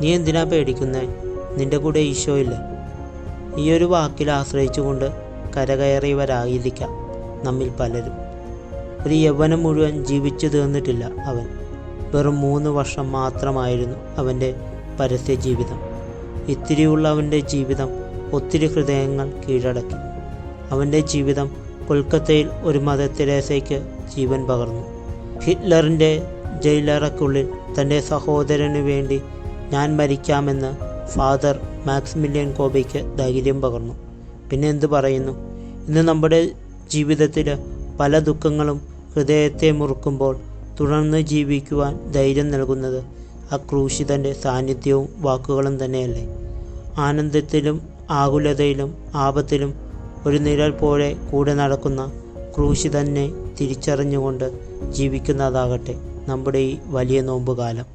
നീ എന്തിനാ പേടിക്കുന്നേ? നിന്റെ കൂടെ ഈശോ ഇല്ലേ? ഈ ഒരു വാക്കിൽ ആശ്രയിച്ചുകൊണ്ട് കരകയറിയവരായിരിക്കാം നമ്മിൽ പലരും. ഒരു യൗവനം മുഴുവൻ ജീവിച്ചു തീർന്നിട്ടില്ല അവൻ. വെറും 3 വർഷം മാത്രമായിരുന്നു അവൻ്റെ പരസ്യ ജീവിതം. ഇത്തിരിയുള്ള അവൻ്റെ ജീവിതം ഒത്തിരി ഹൃദയങ്ങൾ കീഴടക്കി. അവൻ്റെ ജീവിതം കൊൽക്കത്തയിൽ ഒരു മദർ തെരേസയ്ക്ക് ജീവൻ പകർന്നു. ഹിറ്റ്ലറിൻ്റെ ജയിലറയ്ക്കുള്ളിൽ തൻ്റെ സഹോദരനു വേണ്ടി ഞാൻ മരിക്കാമെന്ന് ഫാദർ മാക്സിമിലിയൻ കോബയ്ക്ക് ധൈര്യം പകർന്നു. പിന്നെ എന്തു പറയുന്നു? ഇന്ന് നമ്മുടെ ജീവിതത്തിൽ പല ദുഃഖങ്ങളും ഹൃദയത്തെ മുറുക്കുമ്പോൾ തുടർന്ന് ജീവിക്കുവാൻ ധൈര്യം നൽകുന്നത് ആ ക്രൂശിതൻ്റെ സാന്നിധ്യവും വാക്കുകളും തന്നെയല്ലേ? ആനന്ദത്തിലും ആകുലതയിലും ആപത്തിലും ഒരു നിഴൽ പോലെ കൂടെ നടക്കുന്ന ക്രൂശിതനെ തിരിച്ചറിഞ്ഞുകൊണ്ട് ജീവിക്കുന്നതാകട്ടെ നമ്മുടെ ഈ വലിയ നോമ്പുകാലം.